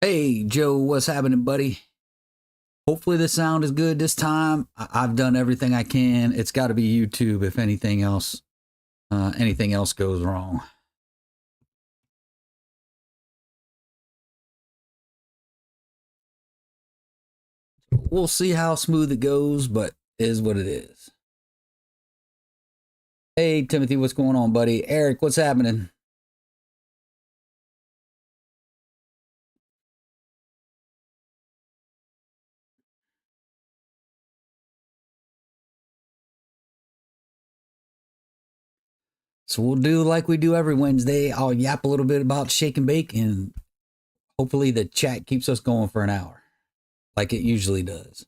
Hey, Joe, what's happening, buddy? Hopefully the sound is good this time. I've done everything I can. It's got to be YouTube if anything else goes wrong. We'll see how smooth it goes, but it is what it is. Hey, Timothy, what's going on, buddy? Eric, what's happening? So we'll do like we do every Wednesday. I'll yap a little bit about shake and bake, and hopefully the chat keeps us going for an hour, like it usually does.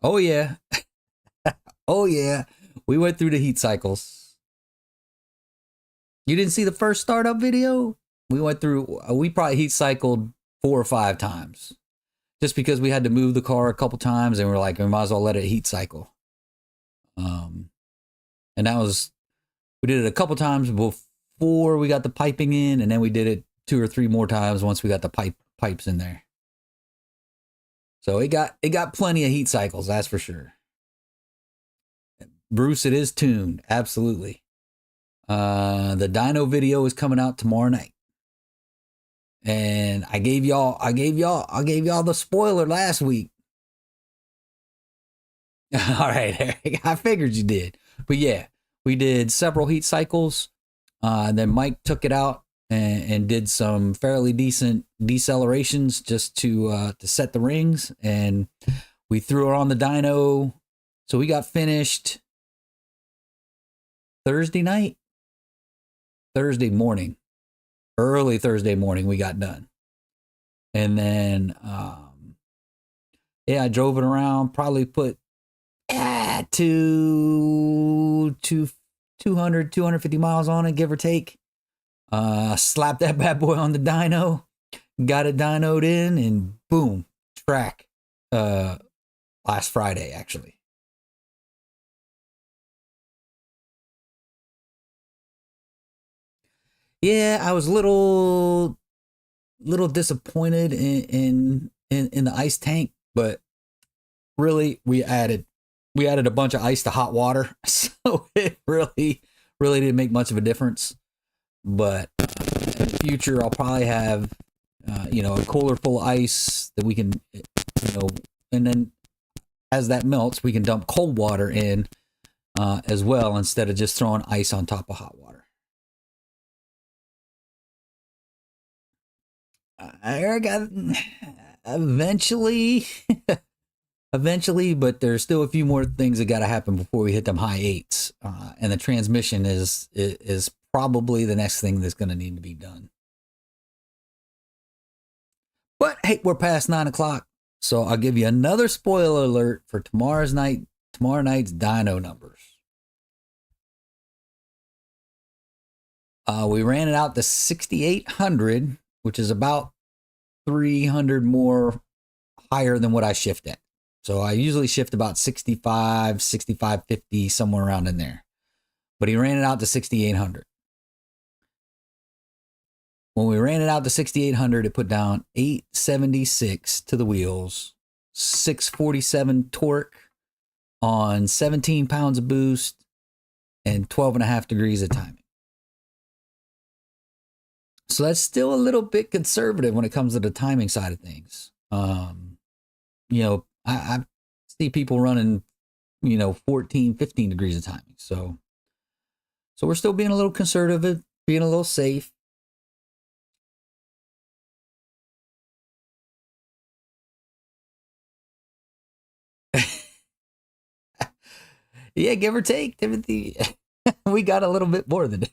Oh yeah, oh yeah. We went through the heat cycles. You didn't see the first startup video? We went through, we probably heat cycled 4 or 5 times just because we had to move the car a couple times and we're like, we might as well let it heat cycle. Um, and that was, we did it a couple times before we got the piping in, and then we did it 2 or 3 more times once we got the pipes in there. So it got plenty of heat cycles, that's for sure. Bruce, it is tuned, absolutely. The dyno video is coming out tomorrow night. And I gave y'all the spoiler last week. All right, Eric, I figured you did. But yeah, we did several heat cycles. Then Mike took it out and did some fairly decent decelerations just to set the rings, and we threw it on the dyno. So we got finished Thursday night, Thursday morning, early Thursday morning. We got done, and then yeah, I drove it around. Probably put to 250 miles on it, give or take. Slapped that bad boy on the dyno, got it dynoed in, and boom, track. Last Friday, actually. Yeah, I was little disappointed in the ice tank, but really we added a bunch of ice to hot water, so it really didn't make much of a difference. But in the future, I'll probably have a cooler full of ice that we can and then as that melts, we can dump cold water in as well instead of just throwing ice on top of hot water. Eric, eventually, eventually, but there's still a few more things that got to happen before we hit them high eights, and the transmission is probably the next thing that's going to need to be done. But hey, we're past 9 o'clock, so I'll give you another spoiler alert for tomorrow night's dyno numbers. We ran it out to 6,800, which is about 300 more higher than what I shift at. So I usually shift about 65, 65.50, somewhere around in there. But he ran it out to 6,800. When we ran it out to 6,800, it put down 876 to the wheels, 647 torque on 17 pounds of boost, and 12.5 degrees of timing. So that's still a little bit conservative when it comes to the timing side of things. I see people running, 14, 15 degrees of timing. So we're still being a little conservative, being a little safe. Yeah, give or take, Timothy. We got a little bit more than that.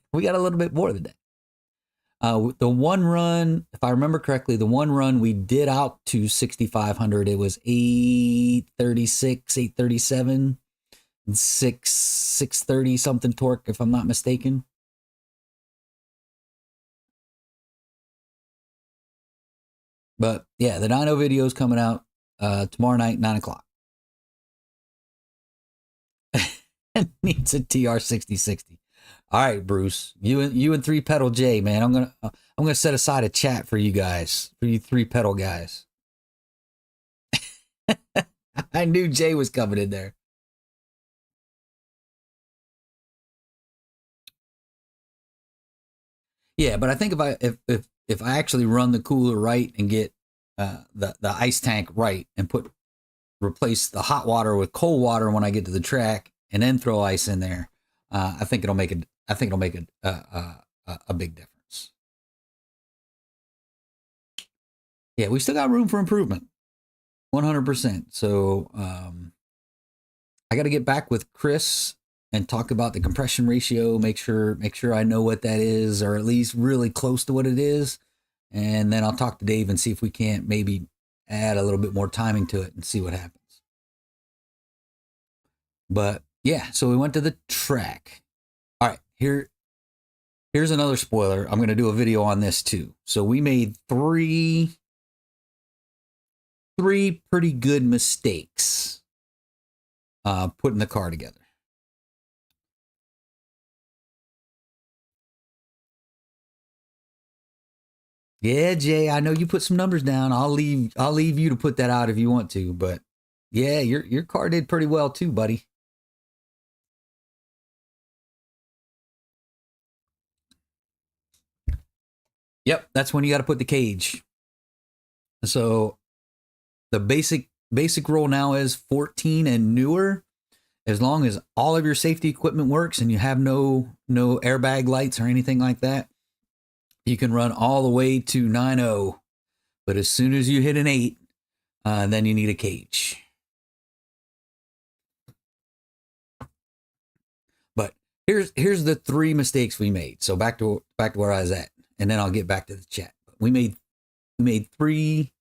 The one run, if I remember correctly, the one run we did out to 6,500. It was 836, 837, 630 something torque, if I'm not mistaken. But yeah, the dyno video is coming out tomorrow night, 9 o'clock. Needs a TR6060. All right, Bruce. You and three pedal J, man. I'm gonna set aside a chat for you guys, for you three pedal guys. I knew Jay was coming in there. Yeah, but I think if I actually run the cooler right and get the ice tank right and replace the hot water with cold water when I get to the track and then throw ice in there, I think it'll make a big difference. Yeah, we still got room for improvement, 100%. So I got to get back with Chris and talk about the compression ratio. Make sure I know what that is, or at least really close to what it is, and then I'll talk to Dave and see if we can't maybe add a little bit more timing to it and see what happens. But yeah, so we went to the track. All right, here's another spoiler. I'm going to do a video on this too. So we made three pretty good mistakes putting the car together. Yeah, Jay, I know you put some numbers down. I'll leave you to put that out if you want to, but yeah, your car did pretty well too, buddy. Yep, that's when you got to put the cage. So the basic rule now is 14 and newer. As long as all of your safety equipment works and you have no airbag lights or anything like that, you can run all the way to 9.0. But as soon as you hit an 8, then you need a cage. But here's the three mistakes we made. So back to where I was at, and then I'll get back to the chat. We made three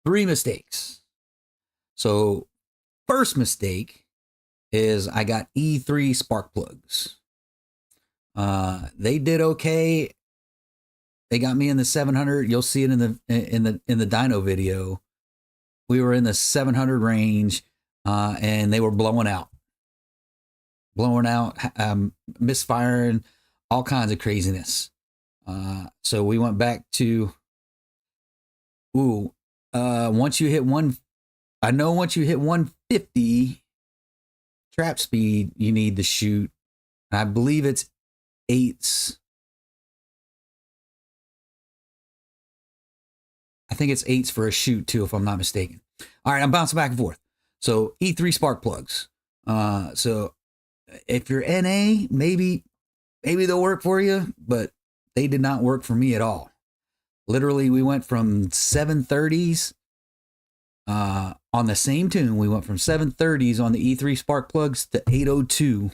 mistakes. So first mistake is I got E3 spark plugs. They did okay. They got me in the 700. You'll see it in the dyno video. We were in the 700 range, and they were blowing out, misfiring, all kinds of craziness. So we went back to, once you hit 150 trap speed, you need to shoot. I believe it's 8s. I think it's 8s for a shoot too, if I'm not mistaken. All right, I'm bouncing back and forth. So E3 spark plugs. So if you're NA, maybe they'll work for you, but they did not work for me at all. Literally, we went from 730s on the same tune. We went from 730s on the E3 spark plugs to 802,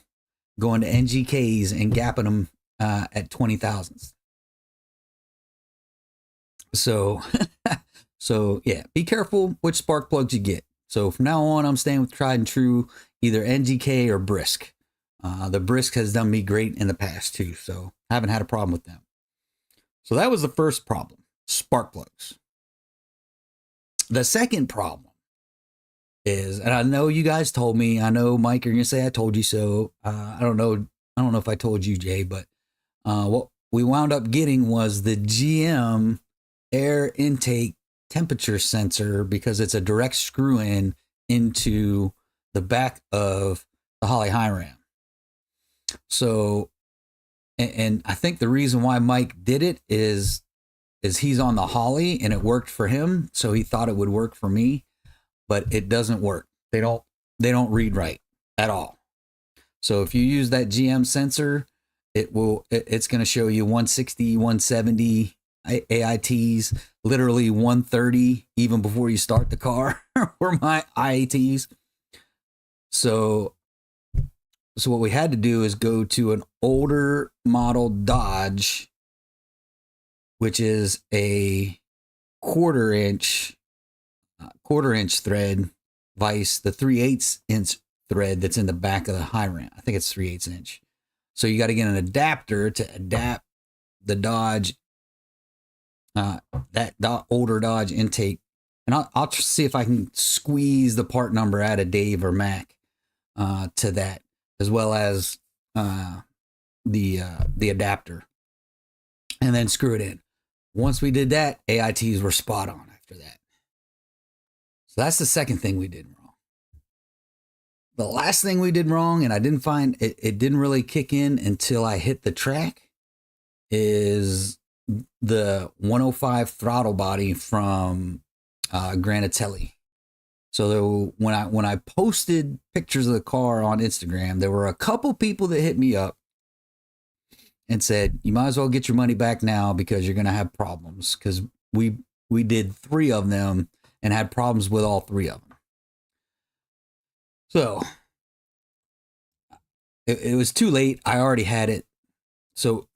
going to NGKs and gapping them at 20,000s. So, yeah, be careful which spark plugs you get. So from now on, I'm staying with tried and true, either NGK or Brisk. The Brisk has done me great in the past too, so I haven't had a problem with them. So that was the first problem, spark plugs. The second problem is, and I know you guys told me, I know Mike, you're gonna say I told you so. I don't know if I told you, Jay, but what we wound up getting was the GM air intake temperature sensor, because it's a direct screw in into the back of the Holley High Ram. So, and I think the reason why Mike did it is he's on the Holley and it worked for him, so he thought it would work for me, but it doesn't work. They don't read right at all. So if you use that GM sensor, it's going to show you 160, 170 AITs, literally 130 even before you start the car were my IATs. So what we had to do is go to an older model Dodge, which is a quarter inch thread vise, the 3/8 inch thread that's in the back of the high ram. I think it's 3/8 inch. So you got to get an adapter to adapt the Dodge, that older Dodge intake. And I'll see if I can squeeze the part number out of Dave or Mac to that, as well as the adapter, and then screw it in. Once we did that, AITs were spot on after that. So that's the second thing we did wrong. The last thing we did wrong, and I didn't find it didn't really kick in until I hit the track, is the 105 throttle body from Granatelli. So when I posted pictures of the car on Instagram, there were a couple people that hit me up and said, you might as well get your money back now because you're going to have problems, because we did 3 of them and had problems with all 3 of them. So it was too late. I already had it. So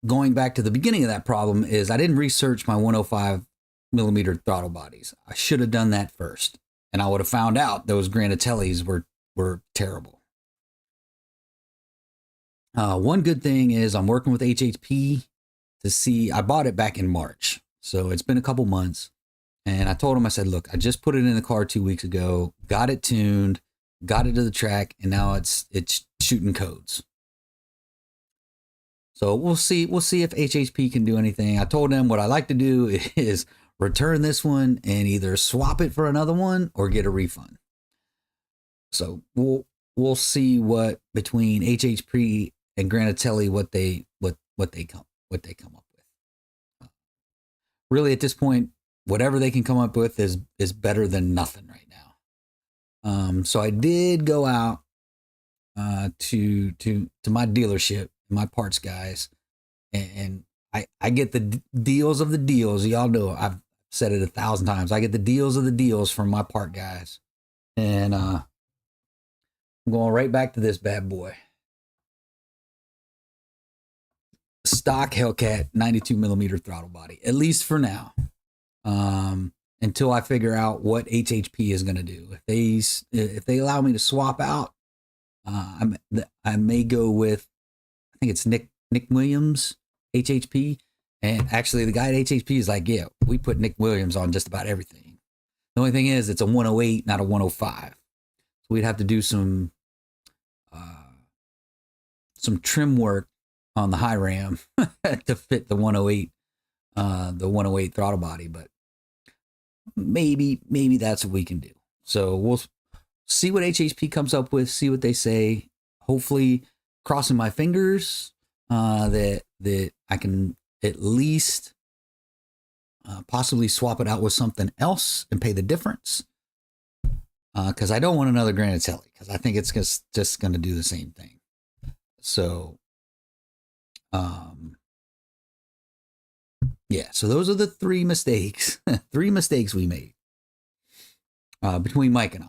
going back to the beginning of that problem is I didn't research my 105 millimeter throttle bodies. I should have done that first, and I would have found out those Granatellis were terrible. One good thing is I'm working with HHP to see. I bought it back in March, so it's been a couple months, and I told him, I said, look, I just put it in the car 2 weeks ago, got it tuned, got it to the track, and now it's shooting codes. So we'll see if HHP can do anything. I told them what I like to do is return this one and either swap it for another one or get a refund. So we'll see what between HHP and Granatelli what they come up with. Really, at this point, whatever they can come up with is better than nothing right now. So I did go out to my dealership, my parts guys, and I get the deals of the deals. Y'all know I've said it 1,000 times. I get the deals of the deals from my part guys, and I'm going right back to this bad boy. Stock Hellcat 92 millimeter throttle body, at least for now, until I figure out what HHP is going to do. If they allow me to swap out, I may go with, I think it's Nick Williams HHP, and actually the guy at HHP is like, yeah, we put Nick Williams on just about everything. The only thing is it's a 108, not a 105. So we'd have to do some trim work on the high ram to fit the 108 throttle body, but maybe that's what we can do. So we'll see what HHP comes up with, see what they say. Hopefully, crossing my fingers that I can at least possibly swap it out with something else and pay the difference. Because I don't want another Granatelli, because I think it's just going to do the same thing. So, yeah. So those are the 3 mistakes. 3 mistakes we made between Mike and I.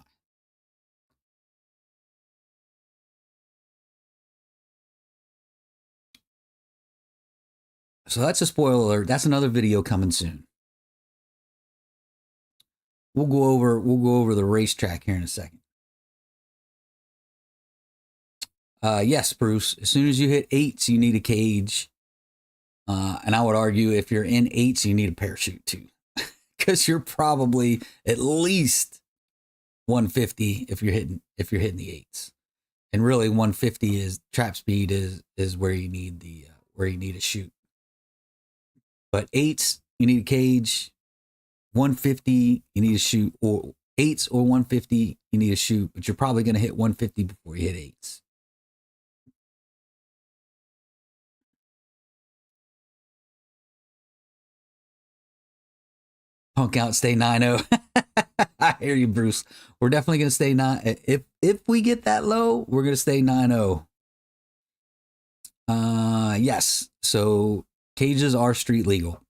So that's a spoiler alert. That's another video coming soon. We'll go over the racetrack here in a second. Yes, Bruce. As soon as you hit 8s, you need a cage. And I would argue if you're in 8s, you need a parachute too, because you're probably at least 150 if you're hitting the 8s. And really, 150 is trap speed is where you need a chute. But 8s, you need a cage. 150, you need a chute, or 8s or 150, you need a chute. But you're probably going to hit 150 before you hit 8s. Punk out, stay 9-0. I hear you, Bruce. We're definitely going to stay 9. If we get that low, we're going to stay 9-0. Yes. So cages are street legal.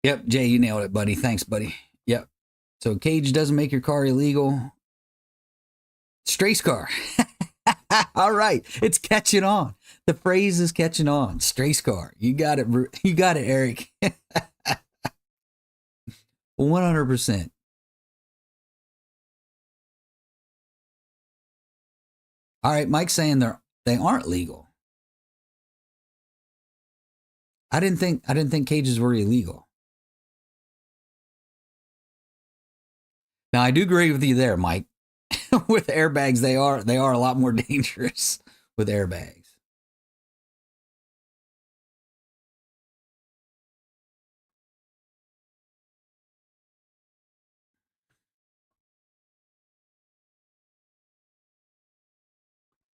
Yep, Jay, you nailed it, buddy. Thanks, buddy. Yep. So cage doesn't make your car illegal. Strace car. All right. It's catching on. The phrase is catching on. Strace car. You got it. You got it, Eric. 100%. All right. Mike's saying they aren't legal. I didn't think cages were illegal. Now I do agree with you there, Mike. With airbags, they are a lot more dangerous with airbags.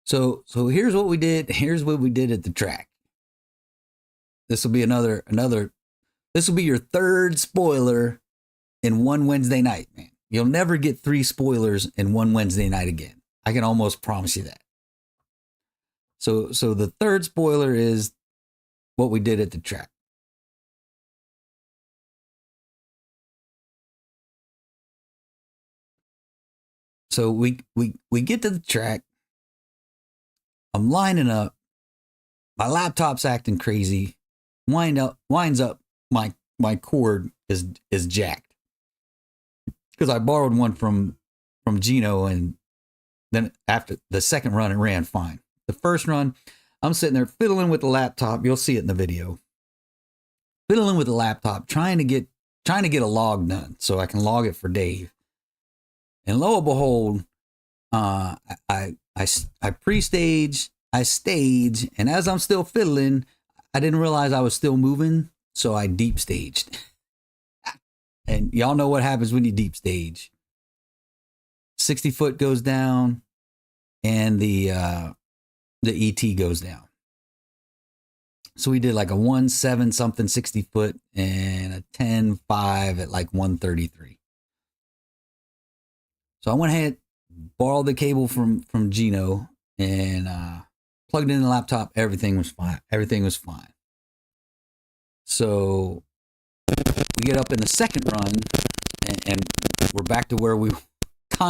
So here's what we did. Here's what we did at the track. This will be another. This will be your third spoiler in one Wednesday night, man. You'll never get 3 spoilers in one Wednesday night again. I can almost promise you that. So the third spoiler is what we did at the track. So we get to the track. I'm lining up. My laptop's acting crazy. Winds up. My cord is jacked because I borrowed one from Gino, and then after the second run, it ran fine. The first run, I'm sitting there fiddling with the laptop. You'll see it in the video. Fiddling with the laptop, trying to get a log done so I can log it for Dave. And lo and behold, I pre-stage, I stage, and as I'm still fiddling, I didn't realize I was still moving, so I deep staged. And y'all know what happens when you deep stage. 60 foot goes down, and the ET goes down. So we did like a 1.7 something 60 foot and a 10.5 at like 133. So I went ahead, borrowed the cable from Gino, and plugged it in the laptop. Everything was fine. Everything was fine. So we get up in the second run, and we're back to where we were. So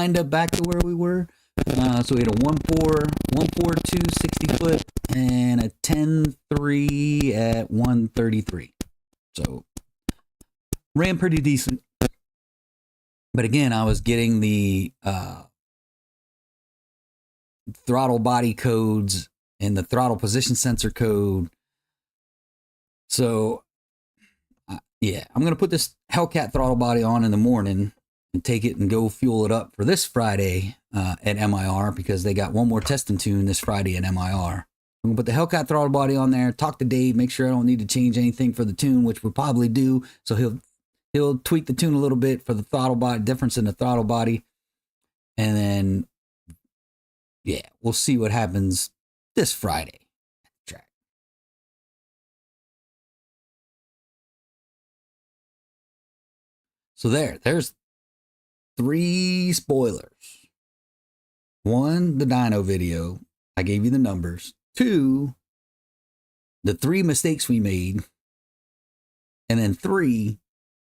we had a 1.42 60 foot and a 10.3 at 133. So ran pretty decent. But again, I was getting the throttle body codes and the throttle position sensor code. So yeah, I'm going to put this Hellcat throttle body on in the morning and take it and go fuel it up for this Friday at MIR, because they got one more testing tune this Friday at MIR. I'm going to put the Hellcat throttle body on there, talk to Dave, make sure I don't need to change anything for the tune, which we'll probably do. So he'll tweak the tune a little bit for the throttle body, difference in the throttle body. And then, yeah, we'll see what happens this Friday at the track. So there's 3 spoilers. 1, the dyno video. I gave you the numbers. 2, the 3 mistakes we made. And then 3,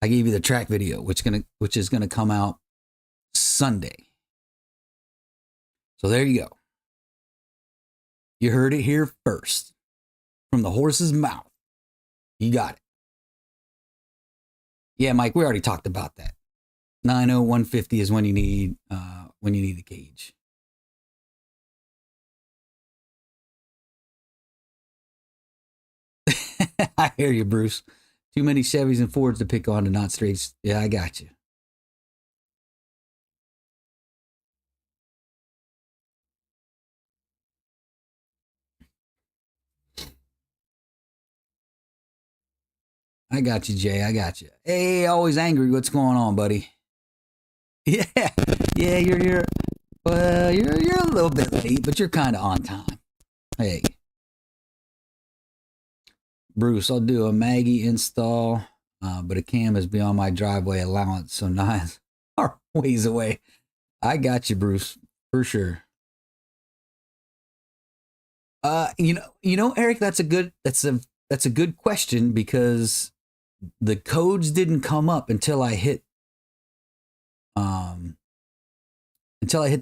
I gave you the track video, which is gonna come out Sunday. So there you go. You heard it here first, from the horse's mouth. You got it. Yeah, Mike, we already talked about that. 90150 is when you need the cage. I hear you, Bruce. Too many Chevys and Fords to pick on and not straights. Yeah, I got you. I got you, Jay. I got you. Hey, always angry. What's going on, buddy? Yeah, yeah. You're a little bit late, but you're kind of on time. Hey, Bruce, I'll do a Maggie install, but a cam is beyond my driveway allowance, so 9 are ways away. I got you, Bruce, for sure. You know, Eric, that's a good question, because the codes didn't come up until I hit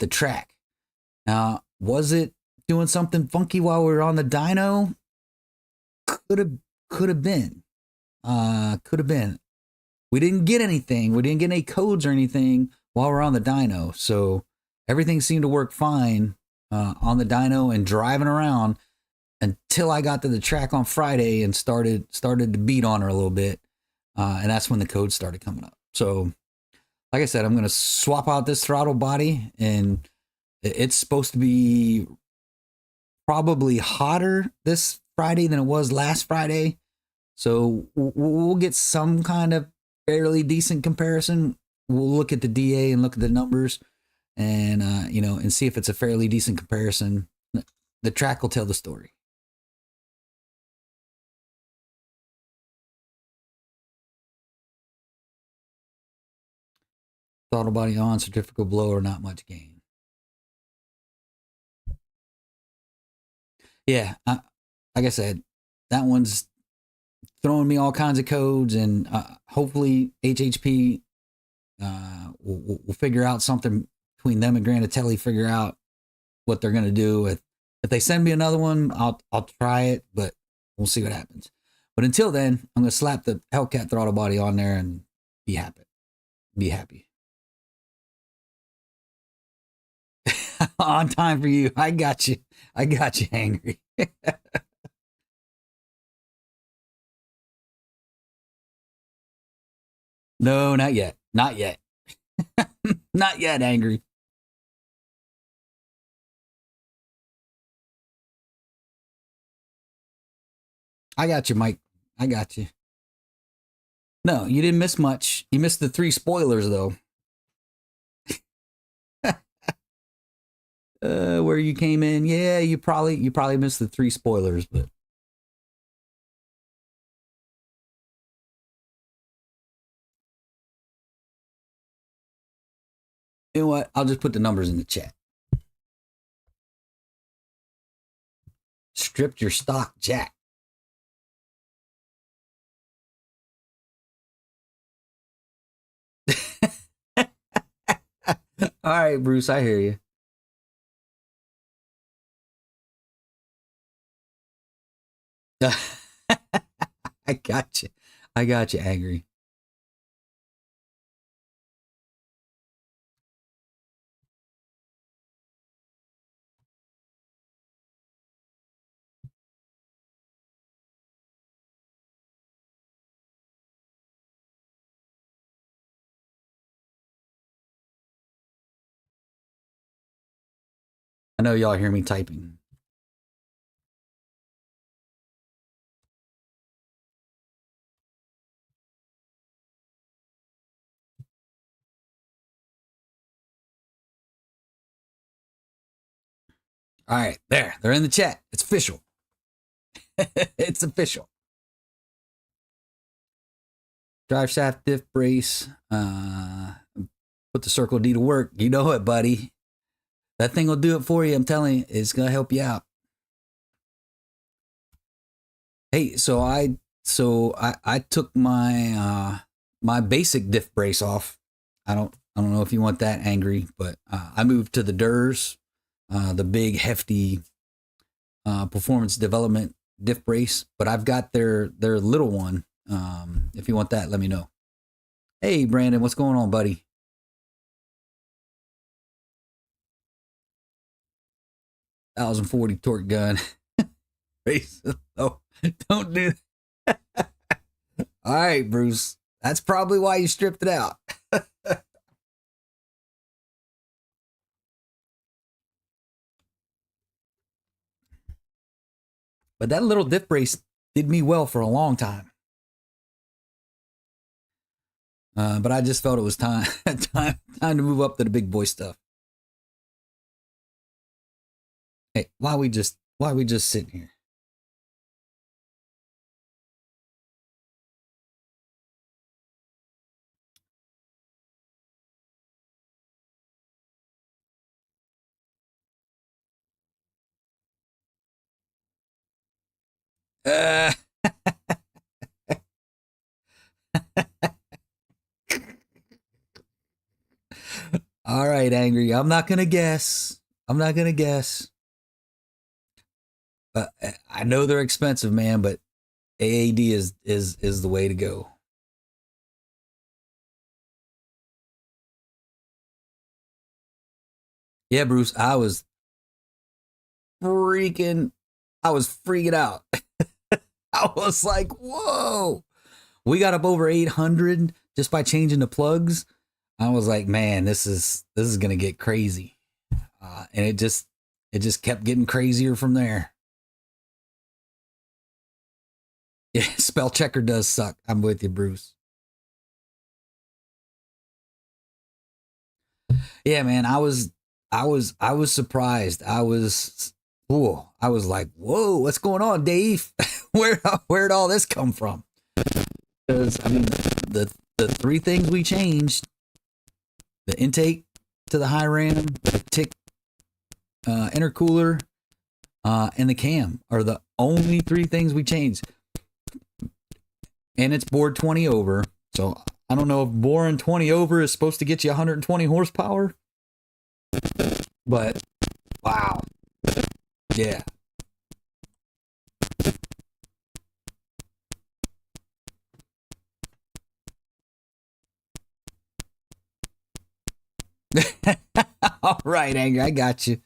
the track. Now, was it doing something funky while we were on the dyno? Could have been. Could have been. We didn't get anything. We didn't get any codes or anything while we're on the dyno. So everything seemed to work fine on the dyno and driving around until I got to the track on Friday and started to beat on her a little bit. And that's when the codes started coming up. So like I said, I'm gonna swap out this throttle body, and it's supposed to be probably hotter this Friday than it was last Friday. So we'll get some kind of fairly decent comparison. We'll look at the DA and look at the numbers, and and see if it's a fairly decent comparison. The track will tell the story. Throttle body on, certificate blower, not much gain. Yeah, like I said, that one's throwing me all kinds of codes, and hopefully HHP will figure out something between them and Granatelli. Figure out what they're gonna do. If they send me another one, I'll try it, but we'll see what happens. But until then, I'm gonna slap the Hellcat throttle body on there and be happy. Be happy. On time for you. I got you. I got you, Angry. No, not yet. Not yet. Not yet, Angry. I got you, Mike. I got you. No, you didn't miss much. You missed the 3 spoilers, though. Where you came in, yeah, you probably missed the 3 spoilers, but you know what? I'll just put the numbers in the chat. Stripped your stock, Jack. All right, Bruce, I hear you. I got you. I got you, Angry. I know y'all hear me typing. All right, there. They're in the chat. It's official. It's official. Drive shaft diff brace. Put the Circle D to work. You know it, buddy. That thing will do it for you. I'm telling you, it's gonna help you out. Hey, so I took my my basic diff brace off. I don't know if you want that, Angry, but I moved to the DERS, the big hefty performance development diff brace. But I've got their little one. If you want that, let me know. Hey, Brandon, what's going on, buddy? 1040 torque gun. Oh, don't do that. All right, Bruce. That's probably why you stripped it out. But that little diff brace did me well for a long time. But I just felt it was time to move up to the big boy stuff. Hey, why we just sitting here? Uh, all right, Angry. I'm not gonna guess. I know they're expensive, man, but AAD is the way to go. Yeah, Bruce, I was freaking out. I was like, whoa. We got up over 800 just by changing the plugs. I was like, man, this is gonna get crazy, and it just kept getting crazier from there. Yeah, spell checker does suck. I'm with you, Bruce. Yeah, man, I was surprised. I was like, whoa, what's going on, Dave? Where'd all this come from? Because I mean, the three things we changed: the intake to the high ram, the tick intercooler, and the cam are the only three things we changed. And it's bored 20 over. So I don't know if boring 20 over is supposed to get you 120 horsepower, but wow. Yeah. All right, Angry, I got you.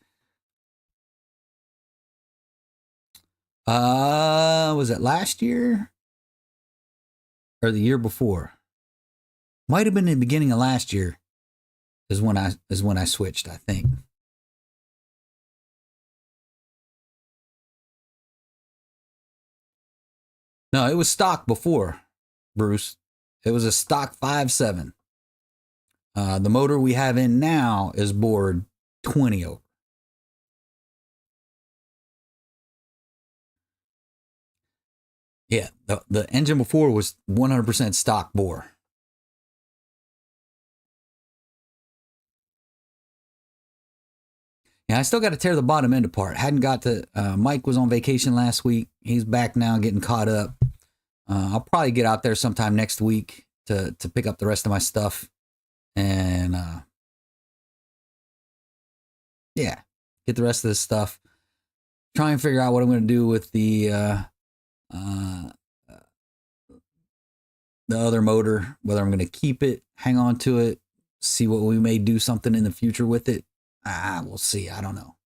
Was it last year or the year before? Might have been in the beginning of last year is when I switched, I think. No, it was stock before, Bruce. It was a stock 5.7. The motor we have in now is bored 20 over. Yeah, the engine before was 100% stock bore. Yeah, I still got to tear the bottom end apart. Hadn't got to. Mike was on vacation last week. He's back now, getting caught up. I'll probably get out there sometime next week to pick up the rest of my stuff, and yeah, get the rest of this stuff. Try and figure out what I'm going to do with uh, the other motor. Whether I'm going to keep it, hang on to it, see what we may do something in the future with it. We'll see. I don't know.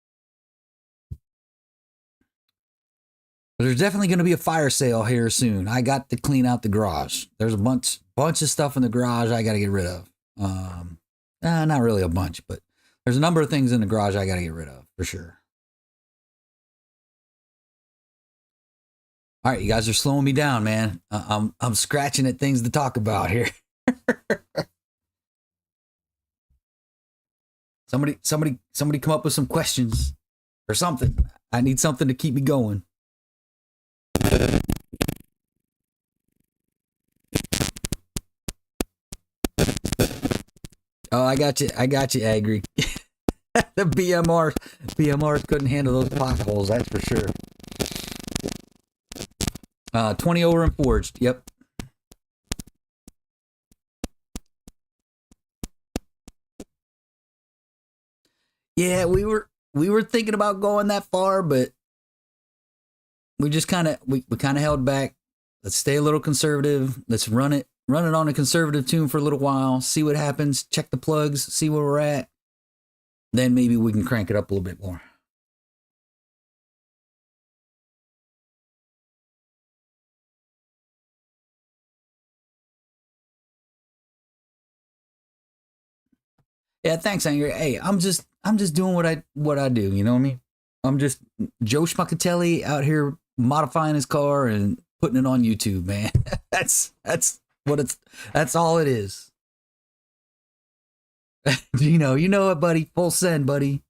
But there's definitely going to be a fire sale here soon. I got to clean out the garage. There's a bunch of stuff in the garage I got to get rid of. Not really a bunch, but there's a number of things in the garage I got to get rid of for sure. All right, you guys are slowing me down, man. I'm scratching at things to talk about here. Somebody come up with some questions or something. I need something to keep me going. Oh, I got you, Agri. The BMRs couldn't handle those potholes, that's for sure. 20 over and forged. Yep. Yeah, we were thinking about going that far, but we just we kind of held back. Let's stay a little conservative. Let's run it on a conservative tune for a little while, see what happens, check the plugs, see where we're at. Then maybe we can crank it up a little bit more. Yeah, thanks, Angry. Hey, I'm just doing what I do. You know what I mean? I'm just Joe Schmuckatelli out here modifying his car and putting it on YouTube, man. That's what it's. That's all it is. You know it, buddy. Full send, buddy.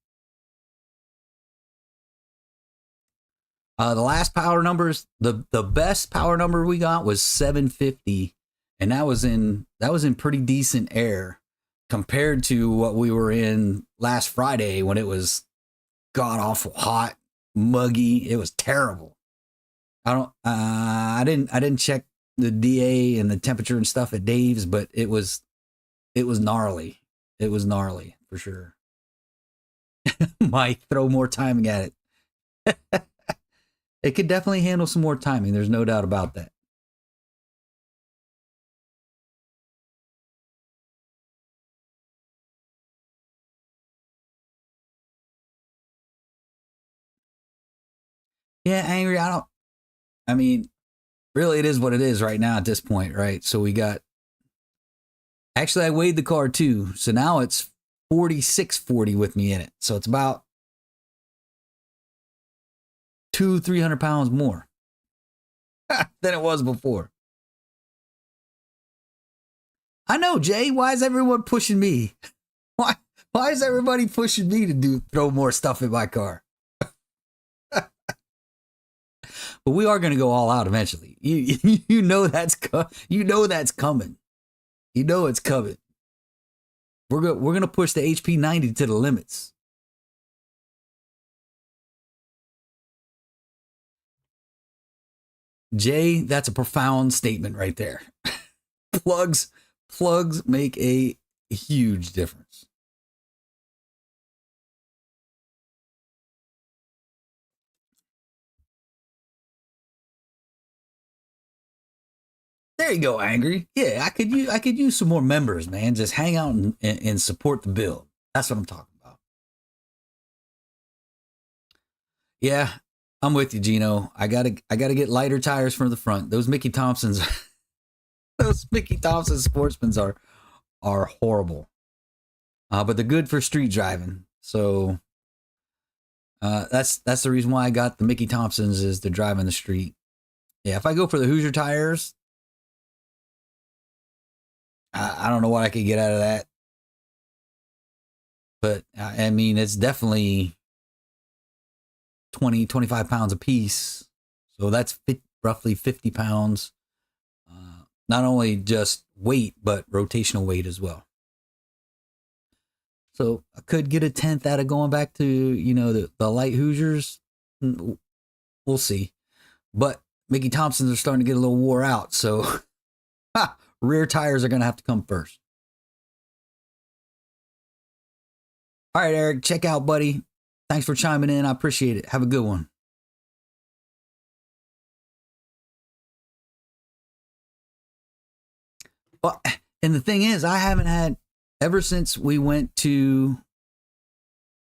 The last power numbers, the best power number we got was 750, and that was in pretty decent air compared to what we were in last Friday when it was god awful hot, muggy. It was terrible. I didn't check the DA and the temperature and stuff at Dave's, but it was gnarly. It was gnarly for sure. Might throw more timing at it. It could definitely handle some more timing. There's no doubt about that. Yeah, angry. I don't. I mean, really, it is what it is right now at this point, right? So we got Actually, I weighed the car too. So now it's 4640 with me in it. So it's about 300 pounds more than it was before. I know, Jay. Why is everyone pushing me? Why is everybody pushing me to throw more stuff in my car? But we are going to go all out eventually. You know that's coming. You know it's coming. We're going to push the HP 90 to the limits. Jay, that's a profound statement right there. Plugs make a huge difference. There you go, Angry. Yeah, I could use some more members, man. Just hang out and support the build. That's what I'm talking about. Yeah, I'm with you, Gino. I gotta get lighter tires from the front. Those Mickey Thompsons, those Mickey Thompson Sportsmans are horrible. But they're good for street driving. So that's the reason why I got the Mickey Thompsons is to drive in the street. Yeah, if I go for the Hoosier tires, I don't know what I could get out of that. But I mean, it's definitely 20, 25 pounds a piece. So that's roughly 50 pounds. Not only just weight, but rotational weight as well. So I could get a tenth out of going back to, the light Hoosiers. We'll see. But Mickey Thompsons are starting to get a little wore out. So rear tires are going to have to come first. All right, Eric, check out, buddy. Thanks for chiming in. I appreciate it. Have a good one. Well, and the thing is, I haven't had, ever since we went to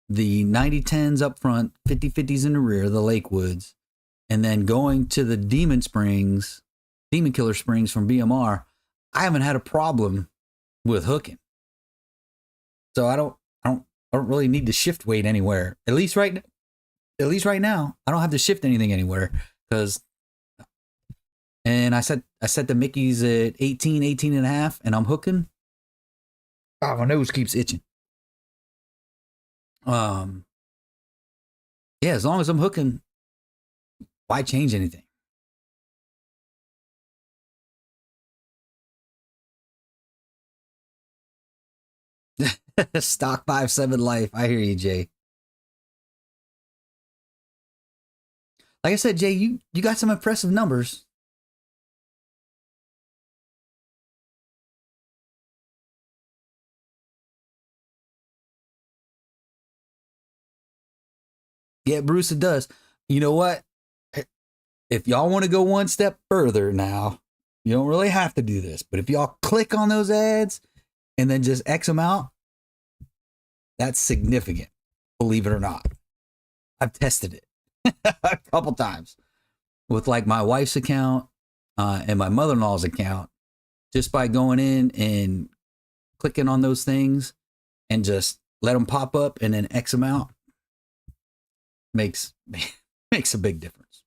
the 9010s up front, 5050s in the rear, the Lakewoods, and then going to the Demon Killer Springs from BMR, I haven't had a problem with hooking. So I don't really need to shift weight anywhere. At least right now, I don't have to shift anything anywhere and I set the Mickey's at 18 and a half, and I'm hooking. Oh, my nose keeps itching. Yeah, as long as I'm hooking, why change anything? Stock 5.7 life. I hear you, Jay. Like I said, Jay, you got some impressive numbers. Yeah, Bruce, it does. You know what? If y'all want to go one step further now, you don't really have to do this. But if y'all click on those ads and then just X them out, that's significant. Believe it or not. I've tested it a couple times with like my wife's account and my mother-in-law's account, just by going in and clicking on those things and just let them pop up and then X them out makes a big difference.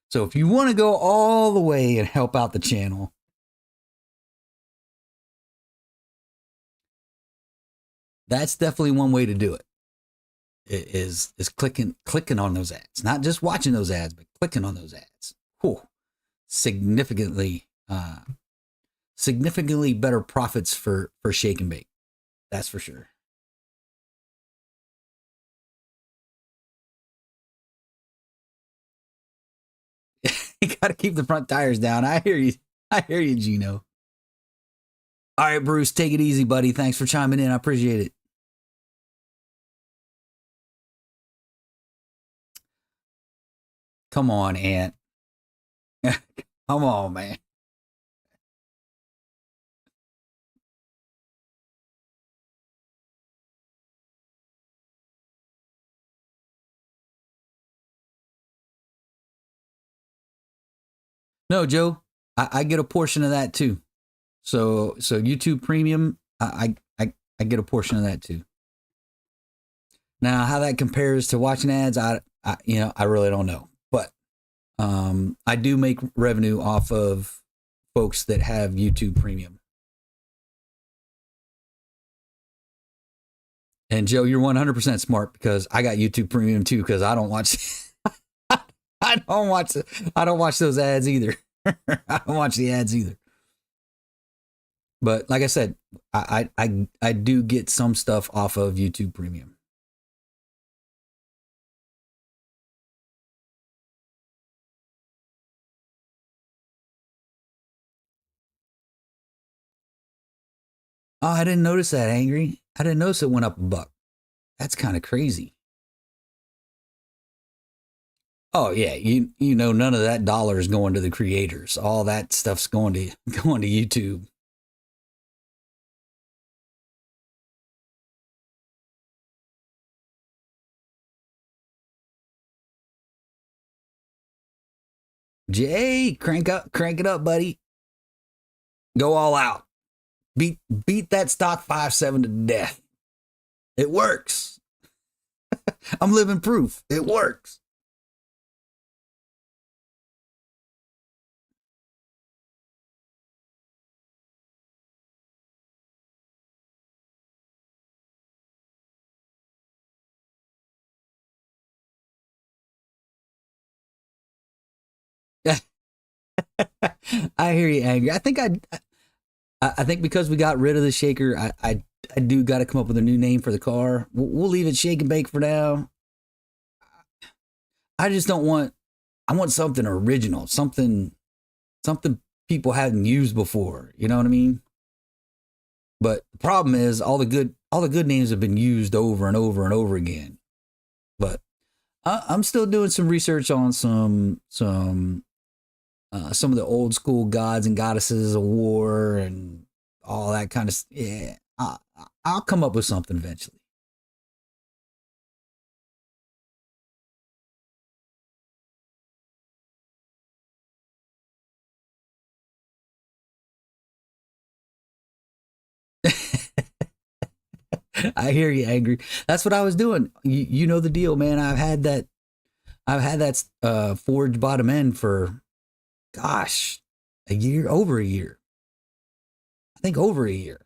So if you want to go all the way and help out the channel, that's definitely one way to do it. Is clicking on those ads, not just watching those ads, but clicking on those ads. Whew. Significantly better profits for Shake and Bake. That's for sure. You got to keep the front tires down. I hear you, Gino. All right, Bruce, take it easy, buddy. Thanks for chiming in. I appreciate it. Come on, Ant. Come on, man. No, Joe, I get a portion of that too. So YouTube Premium I get a portion of that too. Now, how that compares to watching ads, I really don't know. But I do make revenue off of folks that have YouTube Premium. And Joe, you're 100% smart because I got YouTube Premium too because I don't watch I don't watch those ads either. I don't watch the ads either. But like I said, I do get some stuff off of YouTube Premium. Oh, I didn't notice that, Angry. I didn't notice it went up $1. That's kind of crazy. Oh yeah, you know none of that dollar is going to the creators. All that stuff's going to YouTube. Jay, crank it up, buddy. Go all out. Beat that stock 5.7 to death. It works. I'm living proof. It works. I hear you, Angry. I think because we got rid of the shaker, I do got to come up with a new name for the car. We'll leave it shake and bake for now. I just don't want. I want something original, something people hadn't used before. You know what I mean? But the problem is all the good names have been used over and over and over again. But I'm still doing some research on some of the old school gods and goddesses of war and all that kind of. Yeah, I'll come up with something eventually. I hear you, Angry. That's what I was doing. You know the deal, man. I've had that forged bottom end for, gosh, over a year. I think over a year.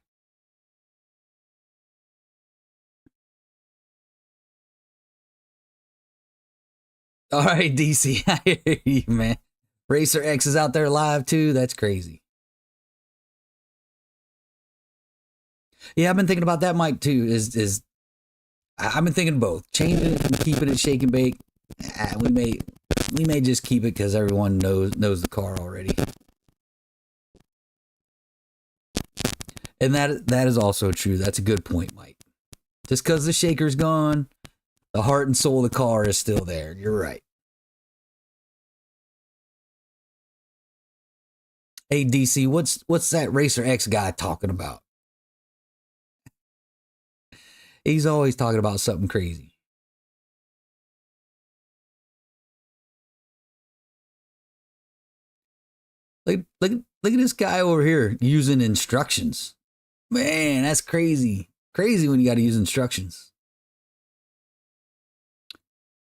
All right, DC, I hear you, man. Racer X is out there live too. That's crazy. Yeah, I've been thinking about that, Mike, too. I've been thinking both, changing it and keeping it shake and bake. We may just keep it because everyone knows the car already. And that is also true. That's a good point, Mike. Just because the shaker's gone, the heart and soul of the car is still there. You're right. Hey DC, what's that Racer X guy talking about? He's always talking about something crazy. Look at this guy over here using instructions. Man, that's crazy. Crazy when you got to use instructions.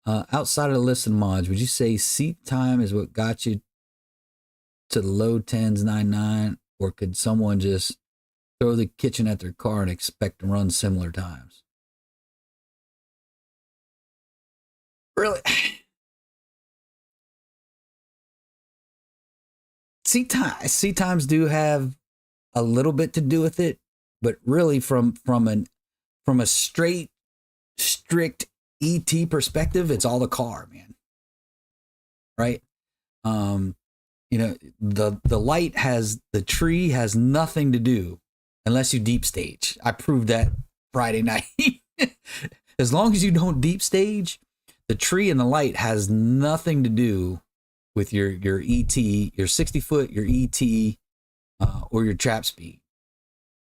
Outside of the list of mods, would you say seat time is what got you to the low 10s 99, or could someone just throw the kitchen at their car and expect to run similar times? Really? Seat times do have a little bit to do with it, but really from a straight strict ET perspective, it's all the car, man. Right? You know, the light has the tree has nothing to do unless you deep stage. I proved that Friday night. As long as you don't deep stage, the tree and the light has nothing to do with your ET, your 60 foot, your ET, or your trap speed.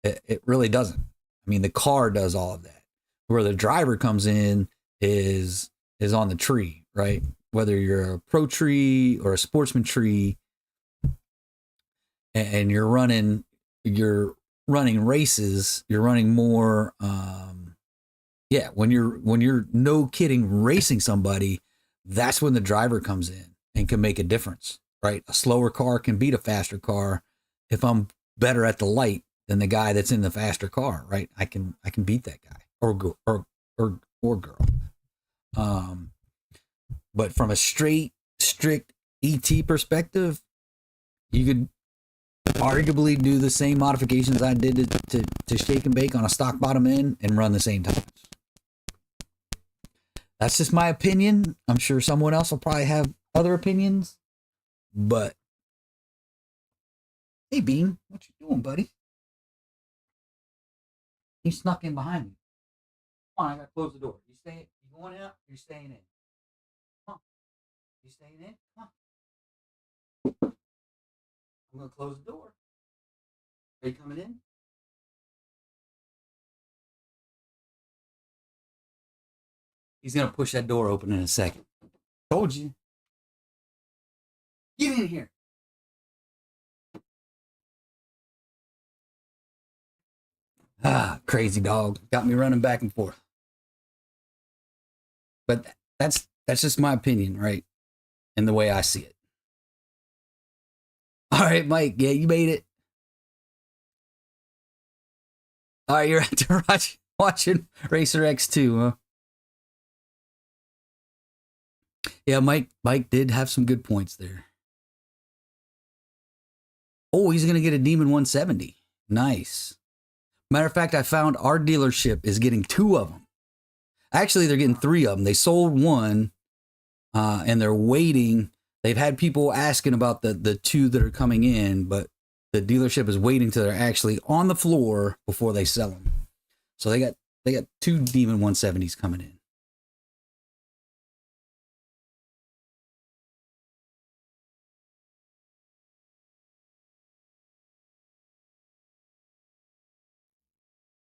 It really doesn't. I mean, the car does all of that. Where the driver comes in is on the tree, right? Whether you're a pro tree or a sportsman tree, and you're running your running races, you're running more. Yeah, when you're no kidding racing somebody, that's when the driver comes in and can make a difference, right? A slower car can beat a faster car if I'm better at the light than the guy that's in the faster car, right? I can beat that guy or girl. Um, but from a strict ET perspective, you could arguably do the same modifications I did to shake and bake on a stock bottom end and run the same times. That's just my opinion. I'm sure someone else will probably have other opinions. But hey, Bean, what you doing, buddy? He snuck in behind me. Come on, I gotta close the door. You staying? You going out? You're staying in. Come on. You staying in? Come on. I'm gonna close the door. Are you coming in? He's gonna push that door open in a second. Told you. Get in here. Ah, crazy dog. Got me running back and forth. But that's just my opinion, right? And the way I see it. All right, Mike. Yeah, you made it. All right, you're out there watching Racer X2, huh? Yeah, Mike did have some good points there. Oh, he's gonna get a Demon 170. Nice. Matter of fact, I found our dealership is getting 2 of them. Actually, they're getting 3 of them. They sold one, and they're waiting. They've had people asking about the 2 that are coming in, but the dealership is waiting till they're actually on the floor before they sell them. So they got 2 Demon 170s coming in.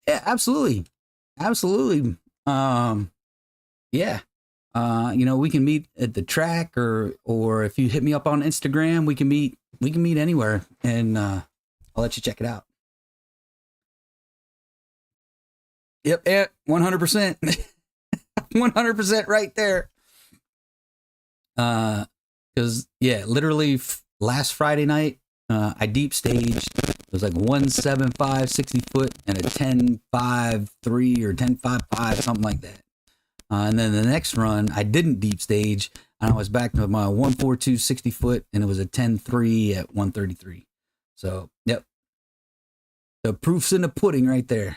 Yeah, absolutely. Absolutely. Yeah. We can meet at the track or if you hit me up on Instagram, we can meet anywhere and I'll let you check it out. Yep, yeah, 100%. 100% right there. Cuz yeah, literally last Friday night, I deep staged. It was like 175 60 foot and a 10.53 or 10.55, something like that. And then the next run, I didn't deep stage. And I was back to my 142 60 foot, and it was a 10.3 at 133. So, yep. The proof's in the pudding right there.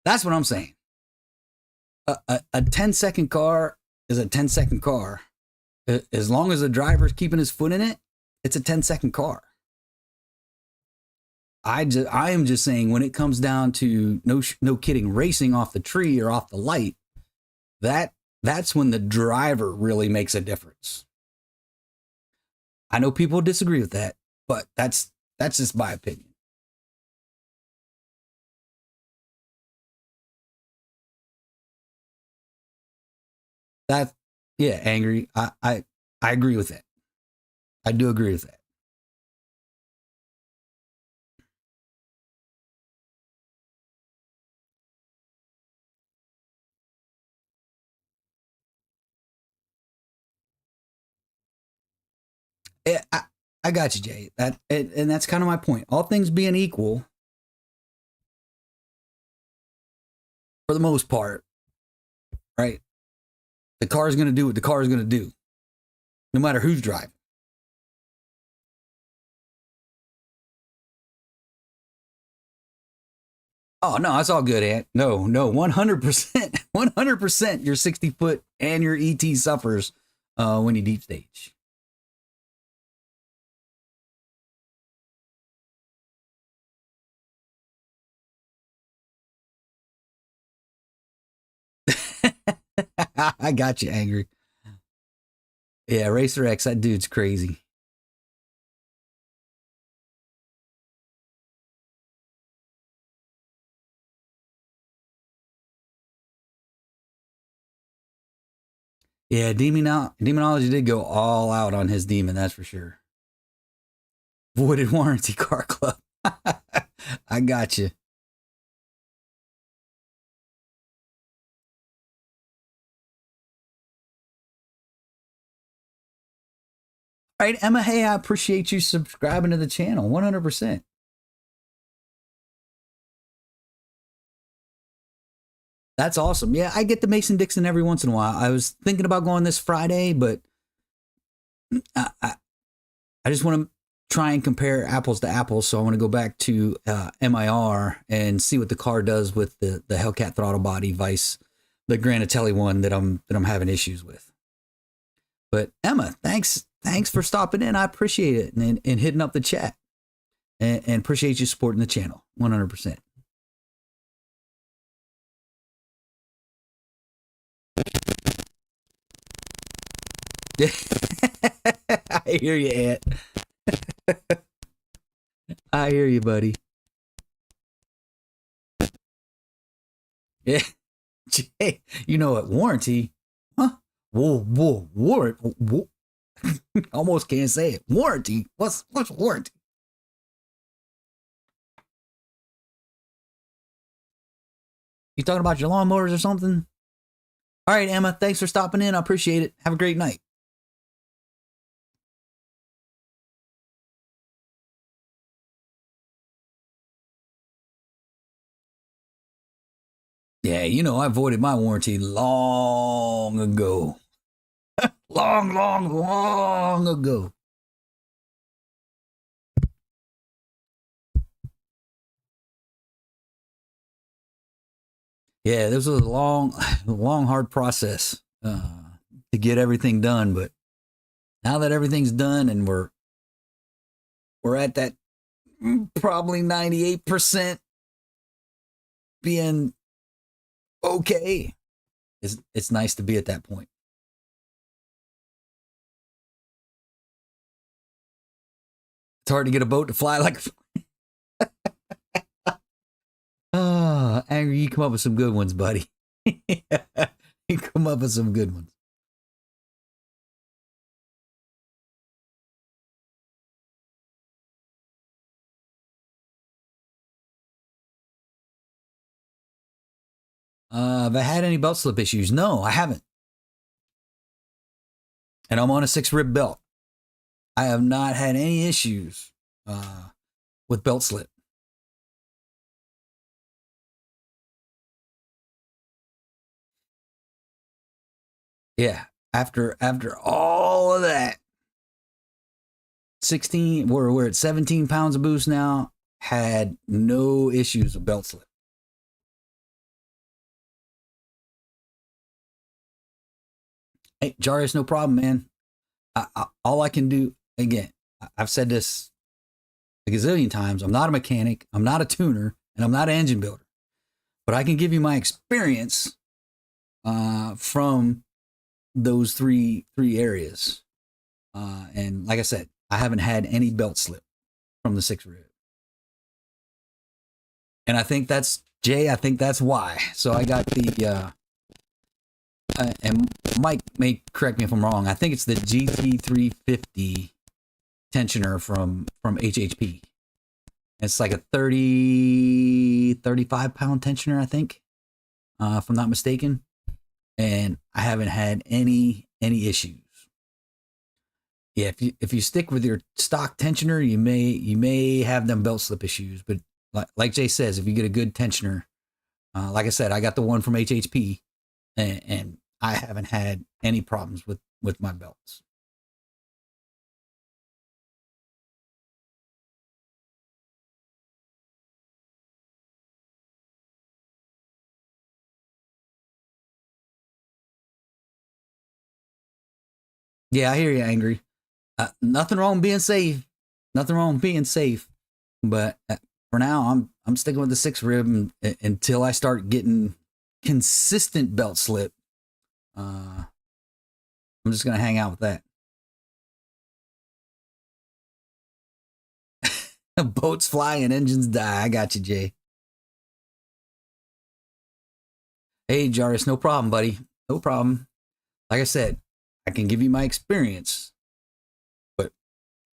That's what I'm saying. A 10-second car is a 10-second car. As long as the driver's keeping his foot in it, it's a 10-second car. I am just saying when it comes down to no kidding racing off the tree or off the light, that's when the driver really makes a difference. I know people disagree with that, but that's just my opinion. That yeah, angry. I agree with that. I do agree with that. I got you, Jay. And that's kind of my point. All things being equal, for the most part, right? The car is going to do what the car is going to do, no matter who's driving. Oh no, that's all good, Ant. No, 100%, 100%. Your 60 foot and your ET suffers when you deep stage. I got you, angry. Yeah, Racer X, that dude's crazy. Yeah, Demonology did go all out on his demon, that's for sure. Voided warranty car club. I got you. All right, Emma. Hey, I appreciate you subscribing to the channel. 100%. That's awesome. Yeah, I get the Mason Dixon every once in a while. I was thinking about going this Friday, but I just want to try and compare apples to apples. So I want to go back to MIR and see what the car does with the Hellcat throttle body vice the Granatelli one that I'm having issues with. But Emma, thanks for stopping in. I appreciate it and hitting up the chat and appreciate you supporting the channel 100%. I hear you, Ant. I hear you, buddy. Yeah. Jay, you know what? Warranty? Huh? Whoa. Warrant? Whoa. Almost can't say it. Warranty? What's warranty? You talking about your lawnmowers or something? All right, Emma. Thanks for stopping in. I appreciate it. Have a great night. Yeah, you know, I voided my warranty long ago. long ago. Yeah, this was a long, hard process to get everything done. But now that everything's done and we're at that probably 98% being okay, it's nice to be at that point. It's hard to get a boat to fly like. Angry, you come up with some good ones, buddy. You come up with some good ones. Have I had any belt slip issues? No, I haven't. And I'm on a 6-rib belt. I have not had any issues with belt slip. Yeah, after all of that, 16, we're at 17 pounds of boost now. Had no issues with belt slip. Hey, Jarius, no problem, man. All I can do, again, I've said this a gazillion times. I'm not a mechanic, I'm not a tuner, and I'm not an engine builder. But I can give you my experience from those three areas. And like I said, I haven't had any belt slip from the 6-rib. And I think that's, Jay, I think that's why. So I got the, and Mike may correct me if I'm wrong, I think it's the GT350 tensioner from HHP. It's like a 35 pound tensioner, I think, if I'm not mistaken. And I haven't had any issues. Yeah, if you stick with your stock tensioner, you may have them belt slip issues. But like Jay says, if you get a good tensioner, like I said, I got the one from HHP, and I haven't had any problems with my belts. Yeah, I hear you, Angry. Nothing wrong being safe. Nothing wrong being safe. But for now, I'm sticking with the 6-rib until I start getting consistent belt slip. I'm just gonna hang out with that. Boats fly and engines die. I got you, Jay. Hey, Jarvis, no problem, buddy. No problem. like I said, I can give you my experience, but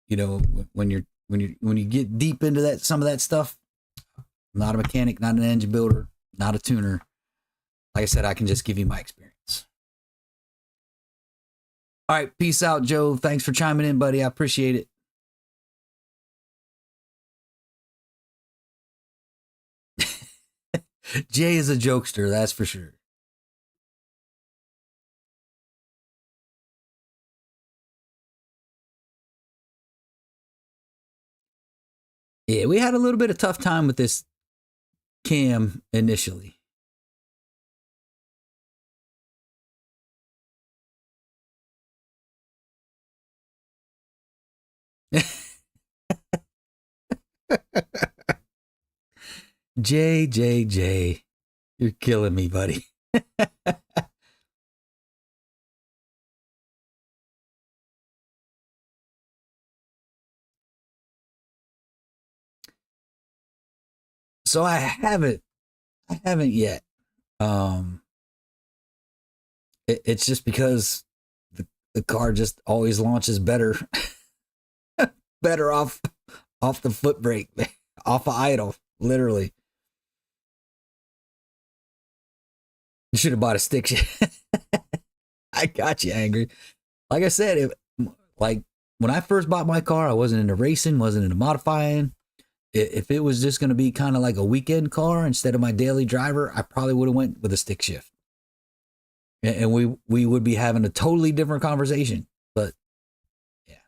you know, when you get deep into that, some of that stuff, I'm not a mechanic, not an engine builder, not a tuner. Like I said, I can just give you my experience. All right, peace out, Joe. Thanks for chiming in, buddy. I appreciate it. Jay is a jokester, that's for sure. Yeah, we had a little bit of tough time with this cam initially. J, you're killing me, buddy. So I haven't yet. Um, it's just because the car just always launches better, better off the foot brake, off of idle, literally. You should have bought a stick shift. I got you, angry. Like I said, like when I first bought my car, I wasn't into racing, wasn't into modifying. If it was just going to be kind of like a weekend car instead of my daily driver, I probably would have went with a stick shift, and we would be having a totally different conversation. But yeah,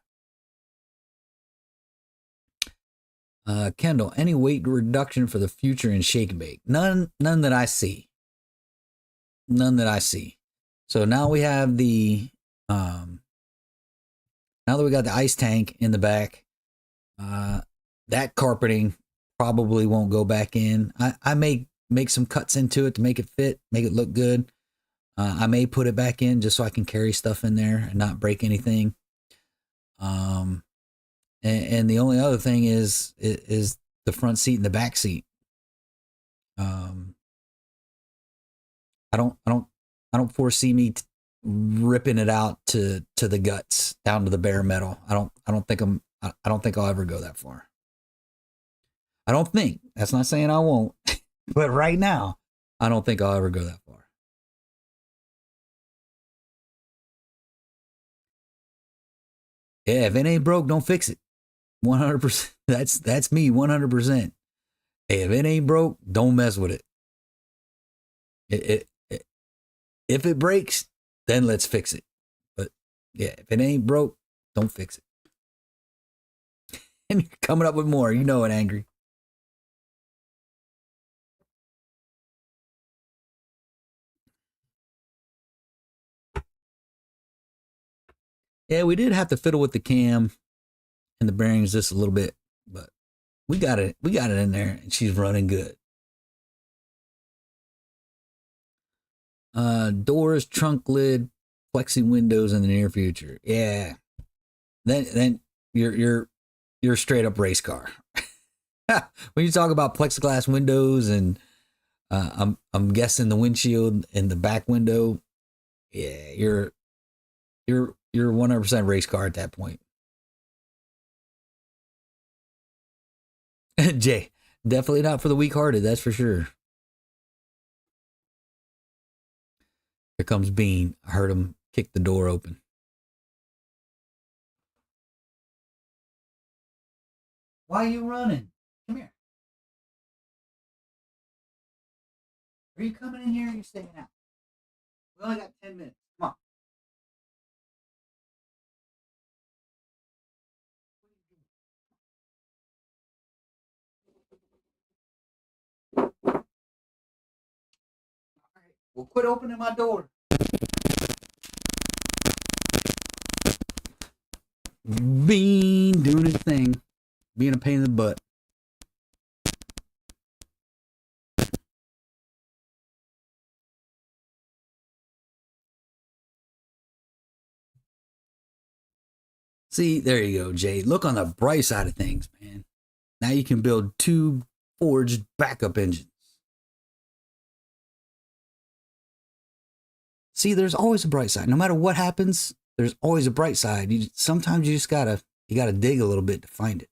Kendall, any weight reduction for the future in shake and bake? None that I see. None that I see. So now we have the now that we got the ice tank in the back, that carpeting probably won't go back in. I may make some cuts into it to make it fit, make it look good. I may put it back in just so I can carry stuff in there and not break anything. And the only other thing is the front seat and the back seat. I don't foresee me ripping it out to the guts, down to the bare metal. I don't think I'll ever go that far. I don't think. That's not saying I won't, but right now, I don't think I'll ever go that far. Yeah, if it ain't broke, don't fix it. 100%. That's me. 100%. Hey, if it ain't broke, don't mess with it. If it breaks, then let's fix it. But yeah, if it ain't broke, don't fix it. And you're coming up with more. You know it, angry. Yeah, we did have to fiddle with the cam and the bearings just a little bit, but we got it. We got it in there, and she's running good. Doors, trunk lid, flexi windows in the near future. Yeah, then you're a straight up race car. When you talk about plexiglass windows and I'm guessing the windshield and the back window, yeah, you're 100% race car at that point. Jay, definitely not for the weak hearted, that's for sure. Here comes Bean. I heard him kick the door open. Why are you running? Come here. Are you coming in here or are you staying out? We only got 10 minutes. Come on. All right. Well, quit opening my door. Bean doing his thing. Being a pain in the butt. See, there you go, Jay. Look on the bright side of things, man. Now you can build two forged backup engines. See, there's always a bright side. No matter what happens, there's always a bright side. Sometimes you just gotta dig a little bit to find it.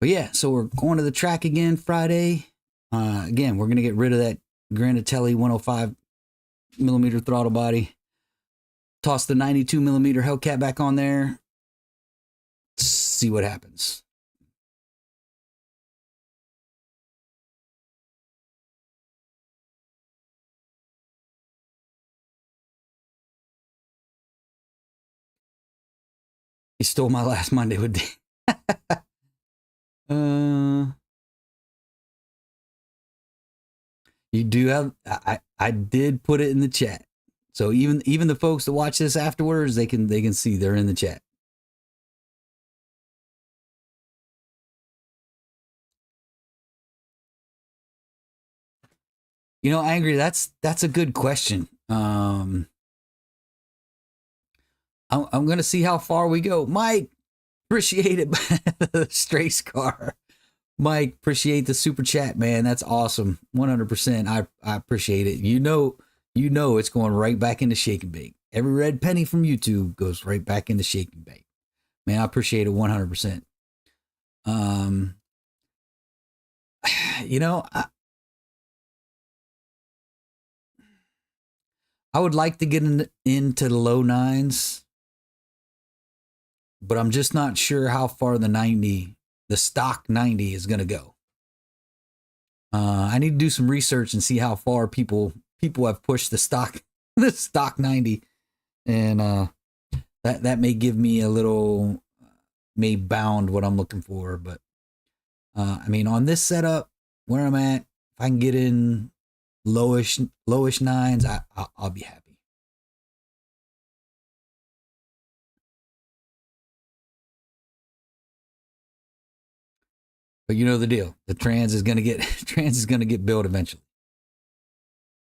But yeah, so we're going to the track again Friday. Again, we're gonna get rid of that Granatelli 105 millimeter throttle body. Toss the 92 millimeter Hellcat back on there. See what happens. You stole my last Monday with you do have I did put it in the chat. So even the folks that watch this afterwards, they can see they're in the chat. You know, Angry, that's a good question. I'm gonna see how far we go. Mike, appreciate it. Strace car. Mike, appreciate the super chat, man. That's awesome. 100%. I appreciate it. You know it's going right back into Shake and Bake. Every red penny from YouTube goes right back into Shake and Bake. Man, I appreciate it 100%. You know, I would like to get into the low nines, but I'm just not sure how far the stock 90 is going to go. I need to do some research and see how far people have pushed the stock 90, and that may give me a little, may bound what I'm looking for. But I mean, on this setup where I'm at, if I can get in lowish nines, I'll be happy. But you know the deal. The trans is gonna get built eventually.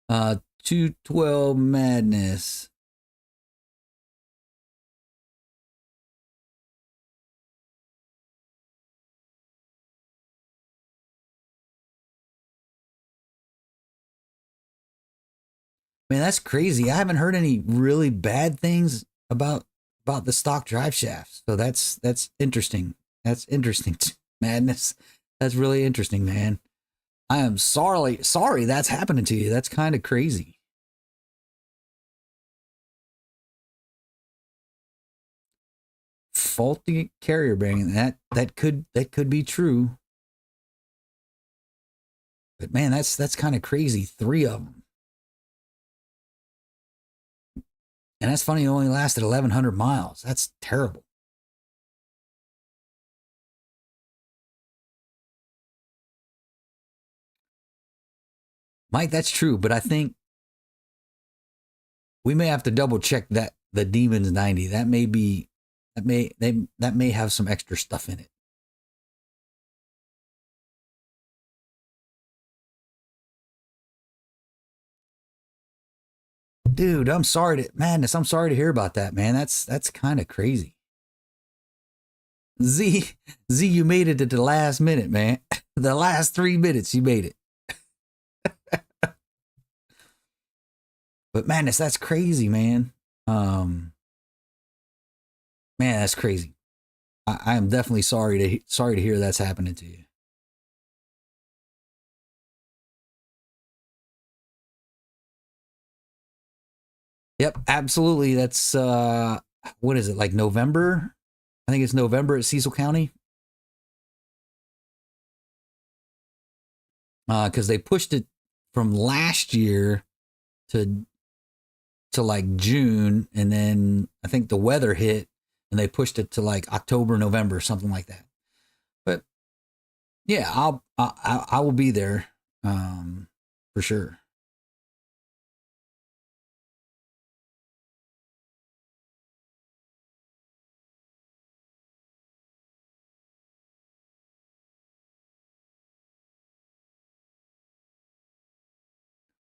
212 Madness. Man, that's crazy. I haven't heard any really bad things about the stock drive shafts. So that's interesting. That's interesting. Madness. That's really interesting, man. I am sorry that's happening to you. That's kind of crazy. Faulty carrier bearing. That could be true. But man, that's kind of crazy. 3 of them. And that's funny, it only lasted 1,100 miles. That's terrible. Mike, that's true, but I think we may have to double check that the Demons 90. That may have some extra stuff in it. Dude, I'm sorry to hear about that, man. That's kind of crazy. Z, you made it at the last minute, man. The last 3 minutes, you made it. But Madness, that's crazy, man. Man, that's crazy. I am definitely sorry to hear that's happening to you. Yep, absolutely. That's what is it, like November? I think it's November at Cecil County. Because they pushed it from last year to like June, and then I think the weather hit and they pushed it to like October, November, something like that. But yeah, I will be there for sure.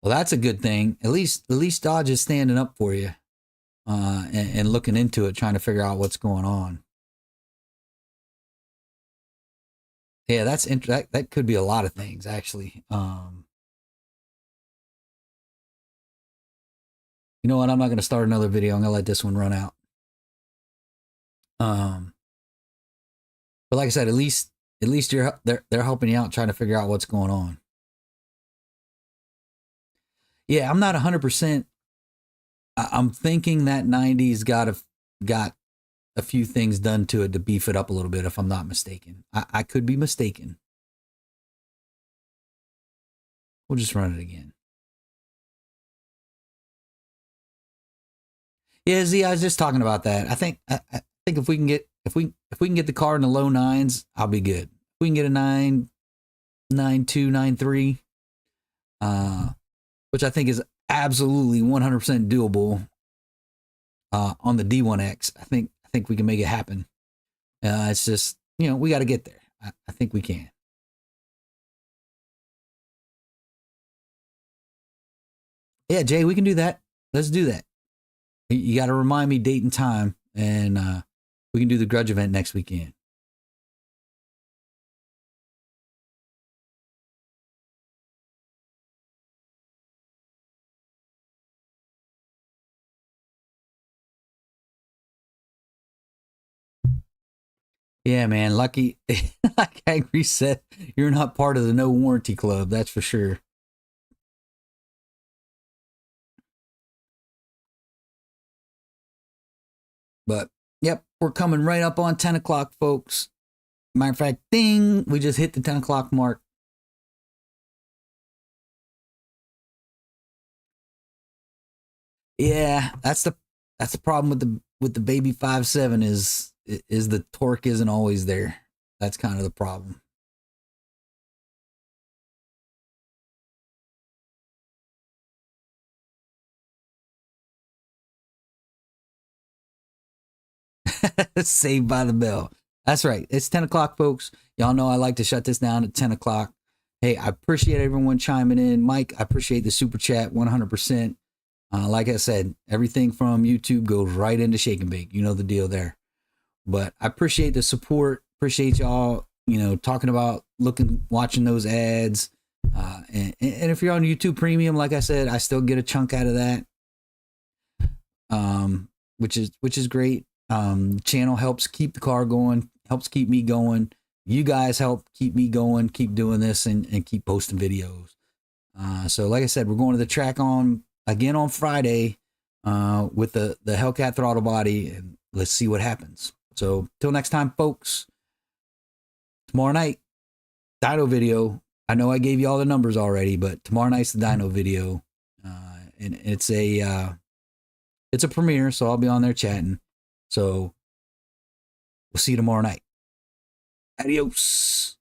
Well, that's a good thing. At least Dodge is standing up for you and looking into it, trying to figure out what's going on. Yeah, that could be a lot of things actually. You know what? I'm not going to start another video. I'm going to let this one run out. Um, but like I said, at least they're helping you out trying to figure out what's going on. Yeah, I'm not 100%. I'm thinking that 90's got a few things done to it to beef it up a little bit, if I'm not mistaken. I could be mistaken. We'll just run it again. Yeah, Z, I was just talking about that. I think if we can get if we can get the car in the low nines, I'll be good. If we can get a 9.92, 9.3, which I think is absolutely 100% doable on the D1X. I think we can make it happen. It's just, you know, we got to get there. I think we can. Yeah, Jay, we can do that. Let's do that. You got to remind me date and time, and we can do the grudge event next weekend. Yeah, man. Lucky, like Angry said, you're not part of the no warranty club. That's for sure. But yep, we're coming right up on 10 o'clock, folks. Matter of fact, ding, we just hit the 10 o'clock mark. Yeah, that's the problem with the baby 5.7 is the torque isn't always there. That's kind of the problem. Saved by the bell. That's right. It's 10 o'clock, folks. Y'all know I like to shut this down at 10 o'clock. Hey, I appreciate everyone chiming in. Mike, I appreciate the super chat 100%. Like I said, everything from YouTube goes right into Shake and Bake. You know the deal there. But I appreciate the support. Appreciate y'all, you know, talking about watching those ads. And if you're on YouTube Premium, like I said, I still get a chunk out of that, which is great. Channel helps keep the car going, helps keep me going. You guys help keep me going, keep doing this, and keep posting videos. So like I said, we're going to the track on again on Friday with the Hellcat throttle body, and let's see what happens. So till next time, folks. Tomorrow night, dyno video. I know I gave you all the numbers already, but tomorrow night's the dyno video, and it's a premiere, so I'll be on there chatting. So we'll see you tomorrow night. Adios.